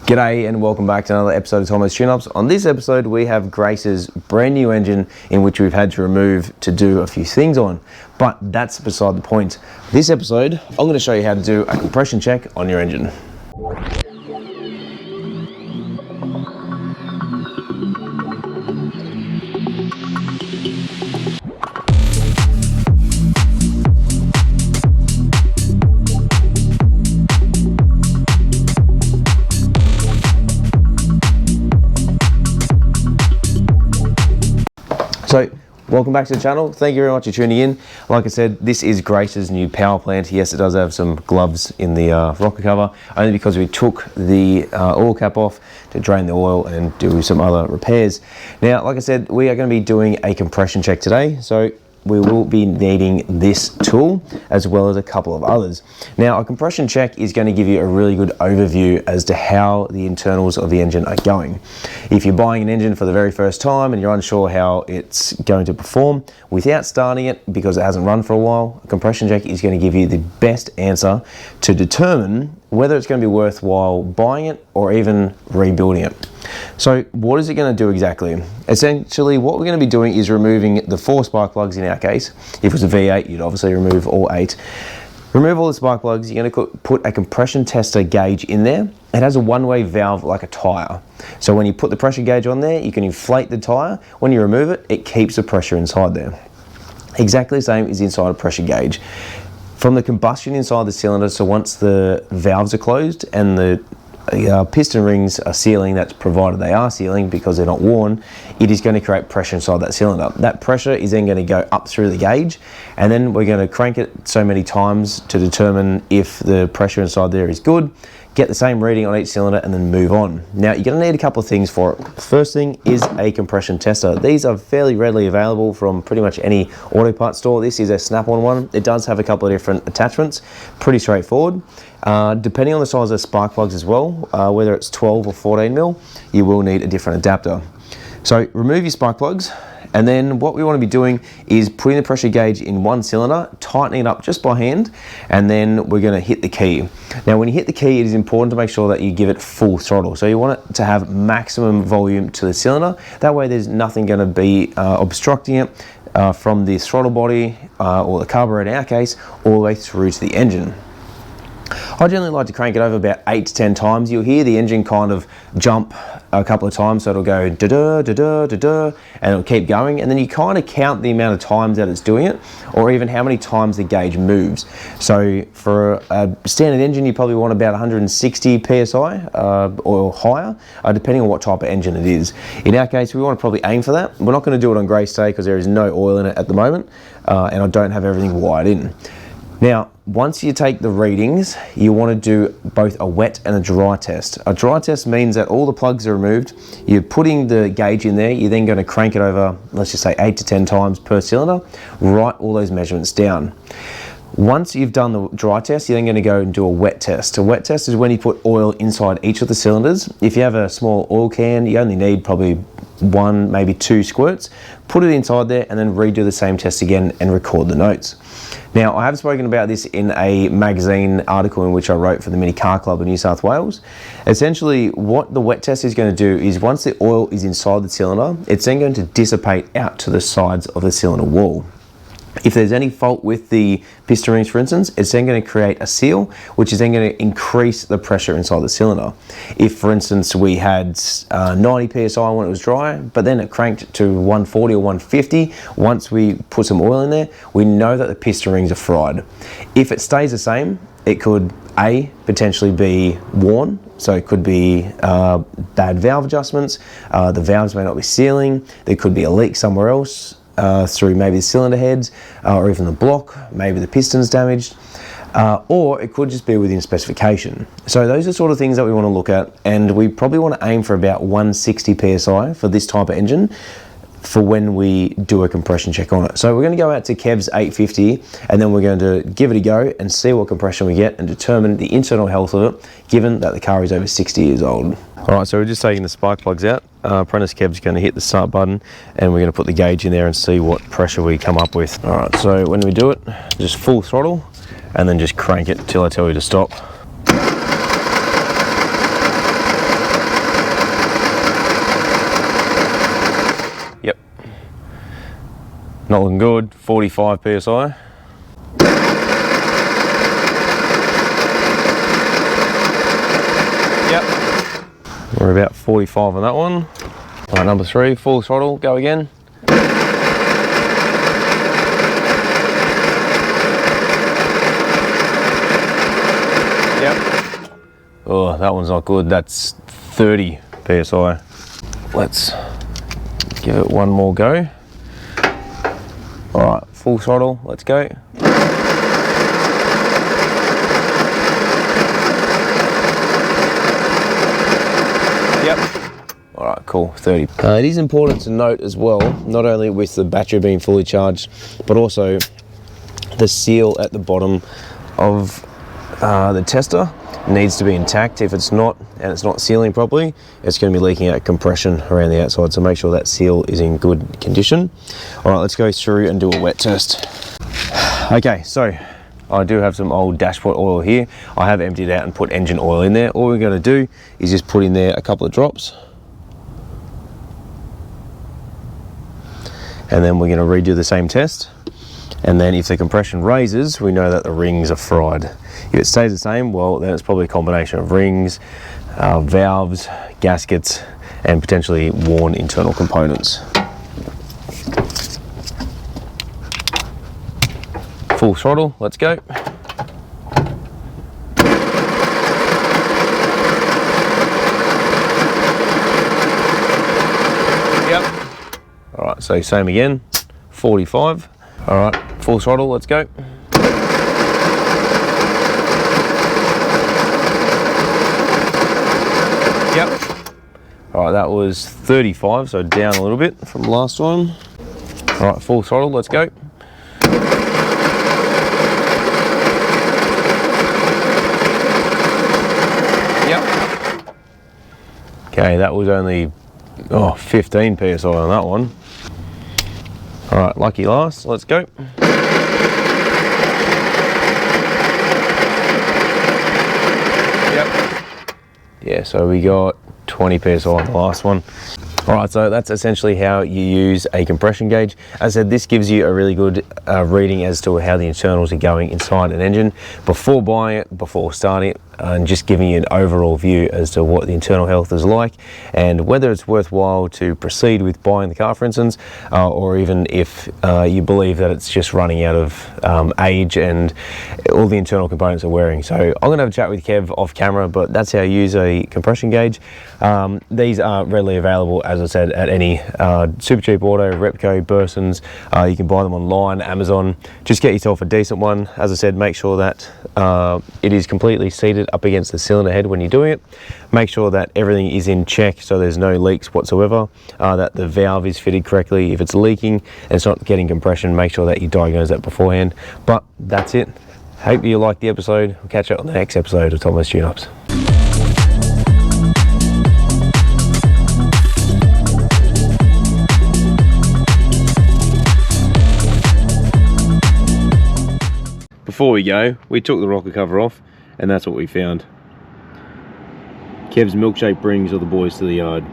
G'day and welcome back to another episode of Tomo's Tune-Ups. On this episode we have Grace's brand new engine in which we've had to remove to do a few things on, but that's beside the point. This episode I'm going to show you how to do a compression check on your engine. So, welcome back to the channel. Thank you very much for tuning in. Like I said, this is Grace's new power plant. Yes, it does have some gloves in the rocker cover, only because we took the oil cap off to drain the oil and do some other repairs. Now, like I said, we are going to be doing a compression check today. So we will be needing this tool as well as a couple of others. Now, a compression check is going to give you a really good overview as to how the internals of the engine are going. If you're buying an engine for the very first time and you're unsure how it's going to perform, without starting it because it hasn't run for a while, a compression check is going to give you the best answer to determine whether it's going to be worthwhile buying it or even rebuilding it. So what is it going to do exactly? Essentially, what we're going to be doing is removing the 4 spark plugs in our case. If it was a V8, you'd obviously remove all 8. Remove all the spark plugs. You're going to put a compression tester gauge in there. It has a one-way valve like a tire. So when you put the pressure gauge on there, you can inflate the tire. When you remove it, it keeps the pressure inside there. Exactly the same is inside a pressure gauge. From the combustion inside the cylinder, so once the valves are closed and the piston rings are sealing, that's provided they are sealing because they're not worn, it is going to create pressure inside that cylinder. That pressure is then going to go up through the gauge, and then we're going to crank it so many times to determine if the pressure inside there is good, get the same reading on each cylinder, and then move on. Now, you're going to need a couple of things for it. The first thing is a compression tester. These are fairly readily available from pretty much any auto parts store. This is a snap-on one. It does have a couple of different attachments, pretty straightforward. Depending on the size of the spark plugs as well, whether it's 12 or 14 mil, you will need a different adapter. So remove your spark plugs, and then what we want to be doing is putting the pressure gauge in one cylinder, tightening it up just by hand, and then we're going to hit the key. Now, when you hit the key, it is important to make sure that you give it full throttle. So you want it to have maximum volume to the cylinder. That way there's nothing going to be obstructing it from the throttle body or the carburetor in our case, all the way through to the engine. I generally like to crank it over about 8 to 10 times. You'll hear the engine kind of jump a couple of times, so it'll go da-da, da-da, da-da, and it'll keep going, and then you kind of count the amount of times that it's doing it, or even how many times the gauge moves. So for a standard engine, you probably want about 160 PSI or higher, depending on what type of engine it is. In our case, we want to probably aim for that. We're not going to do it on Grace today because there is no oil in it at the moment, and I don't have everything wired in. Now, once you take the readings, you want to do both a wet and a dry test. A dry test means that all the plugs are removed, you're putting the gauge in there, you're then going to crank it over, let's just say 8 to 10 times per cylinder, write all those measurements down. Once you've done the dry test, you're then going to go and do a wet test. A wet test is when you put oil inside each of the cylinders. If you have a small oil can, you only need probably 1, maybe 2 squirts. Put it inside there and then redo the same test again and record the notes. Now, I have spoken about this in a magazine article in which I wrote for the Mini Car Club in New South Wales. Essentially, what the wet test is going to do is once the oil is inside the cylinder, it's then going to dissipate out to the sides of the cylinder wall. If there's any fault with the piston rings, for instance, it's then going to create a seal, which is then going to increase the pressure inside the cylinder. If, for instance, we had 90 PSI when it was dry, but then it cranked to 140 or 150, once we put some oil in there, we know that the piston rings are fried. If it stays the same, it could A, potentially be worn, so it could be bad valve adjustments, the valves may not be sealing, there could be a leak somewhere else, through maybe the cylinder heads or even the block, maybe the piston's damaged, or it could just be within specification. So those are sort of things that we want to look at, and we probably want to aim for about 160 PSI for this type of engine for when we do a compression check on it. So we're going to go out to Kev's 850 and then we're going to give it a go and see what compression we get and determine the internal health of it, given that the car is over 60 years old. Alright, so we're just taking the spark plugs out. Apprentice Kev's going to hit the start button and we're going to put the gauge in there and see what pressure we come up with. Alright, so when we do it, just full throttle and then just crank it till I tell you to stop. Not looking good. 45 psi. Yep. We're about 45 on that one. All right, number 3, full throttle, go again. Yep. Oh, that one's not good. That's 30 psi. Let's give it one more go. All right, full throttle, let's go. Yep. All right, cool, 30. It is important to note as well, not only with the battery being fully charged, but also the seal at the bottom of the tester needs to be intact. If it's not, and it's not sealing properly, it's going to be leaking out compression around the outside, so make sure that seal is in good condition. All right, let's go through and do a wet test. Okay, so I do have some old dashboard oil here. I have emptied out and put engine oil in there. All we're going to do is just put in there a couple of drops, and then we're going to redo the same test. And then if the compression raises, we know that the rings are fried. If it stays the same, well, then it's probably a combination of rings, valves, gaskets, and potentially worn internal components. Full throttle, let's go. Yep. All right, so same again, 45. All right, full throttle, let's go. Yep. All right, that was 35, so down a little bit from last time. All right, full throttle, let's go. Yep. Okay, that was only 15 psi on that one. All right, lucky last, let's go. Yep. Yeah, so we got 20 psi on the last one. All right, so that's essentially how you use a compression gauge. As I said, this gives you a really good reading as to how the internals are going inside an engine before buying it, before starting it, and just giving you an overall view as to what the internal health is like and whether it's worthwhile to proceed with buying the car, for instance, or even if you believe that it's just running out of age and all the internal components are wearing. So I'm gonna have a chat with Kev off camera, but that's how you use a compression gauge. These are readily available, as I said, at any Supercheap Auto, Repco, Burson's. You can buy them online, Amazon. Just get yourself a decent one. As I said, make sure that it is completely seated up against the cylinder head when you're doing it. Make sure that everything is in check, so there's no leaks whatsoever, that the valve is fitted correctly. If it's leaking and it's not getting compression, make sure that you diagnose that beforehand. But that's it. Hope you liked the episode. We'll catch you on the next episode of Tomo's Tune-Ups. Before we go, we took the rocker cover off, and that's what we found. Kev's milkshake brings all the boys to the yard.